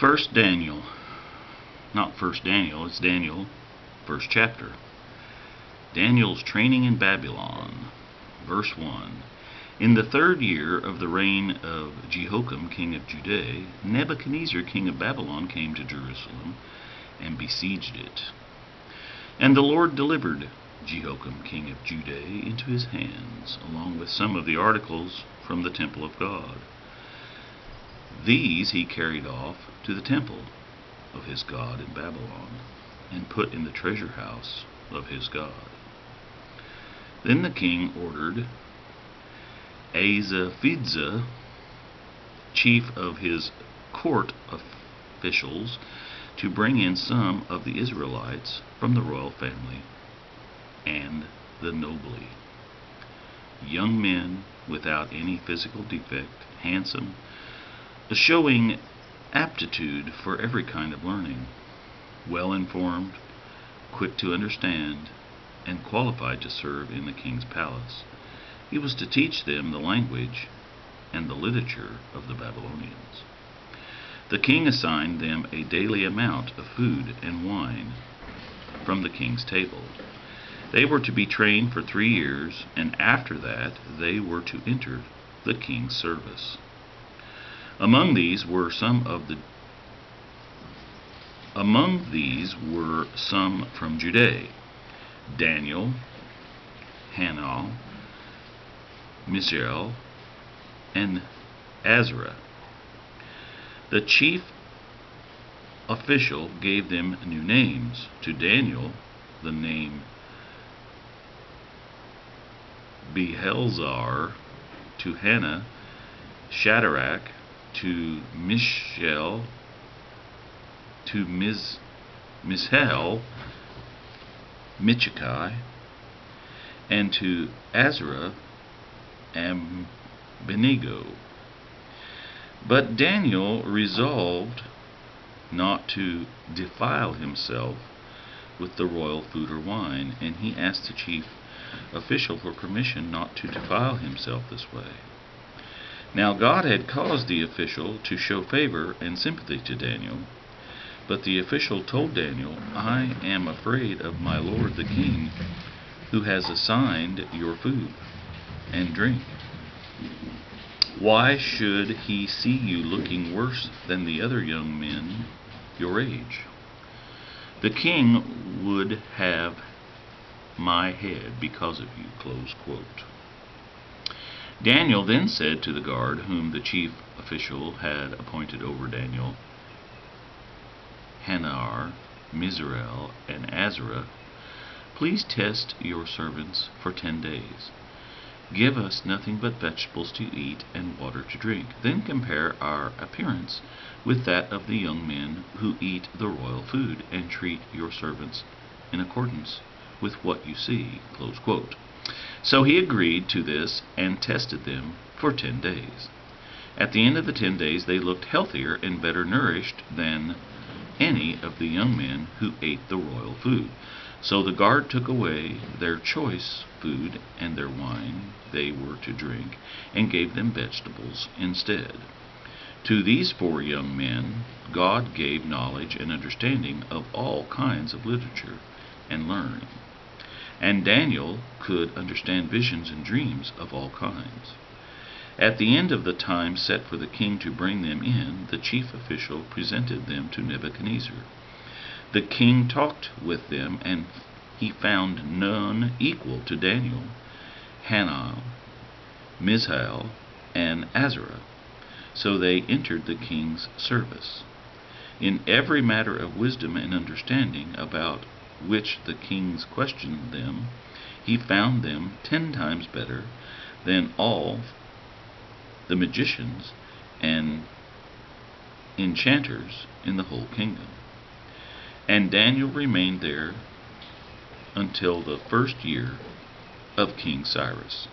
First Daniel. Not First Daniel, it's Daniel, first chapter. Daniel's training in Babylon. Verse 1. In the 3rd year of the reign of Jehoiakim king of Judah, Nebuchadnezzar king of Babylon came to Jerusalem and besieged it. And the Lord delivered Jehoiakim king of Judah into his hands, along with some of the articles from the temple of God. These he carried off to the temple of his God in Babylon, and put in the treasure house of his God. Then the king ordered Asaphizzah, chief of his court officials, to bring in some of the Israelites from the royal family and the nobly, young men without any physical defect, handsome, showing aptitude for every kind of learning, well informed, quick to understand, and qualified to serve in the king's palace. He was to teach them the language and the literature of the Babylonians. The king assigned them a daily amount of food and wine from the king's table. They were to be trained for 3 years, and after that they were to enter the king's service. Among these were some from Judah: Daniel, Hananiah, Mishael, and Azariah. The chief official gave them new names. To Daniel, the name Belteshazzar; to Hananiah, Shadrach; to Mishael, to Mishael, Michaiah; and to Azariah, Abednego. But Daniel resolved not to defile himself with the royal food or wine, and he asked the chief official for permission not to defile himself this way. Now God had caused the official to show favor and sympathy to Daniel, but the official told Daniel, "I am afraid of my lord the king, who has assigned your food and drink. Why should he see you looking worse than the other young men your age? The king would have my head because of you." Close quote. Daniel then said to the guard, whom the chief official had appointed over Daniel, Hananiah, Mishael, and Azariah, "Please test your servants for 10 days. Give us nothing but vegetables to eat and water to drink. Then compare our appearance with that of the young men who eat the royal food, and treat your servants in accordance with what you see." Close quote. So he agreed to this and tested them for 10 days. At the end of the 10 days, they looked healthier and better nourished than any of the young men who ate the royal food. So the guard took away their choice food and their wine they were to drink, and gave them vegetables instead. To these 4 young men God gave knowledge and understanding of all kinds of literature and learning. And Daniel could understand visions and dreams of all kinds. At the end of the time set for the king to bring them in, the chief official presented them to Nebuchadnezzar. The king talked with them, and he found none equal to Daniel, Hananiah, Mishael, and Azariah. So they entered the king's service. In every matter of wisdom and understanding about which the kings questioned them, he found them 10 times better than all the magicians and enchanters in the whole kingdom. And Daniel remained there until the 1st year of King Cyrus.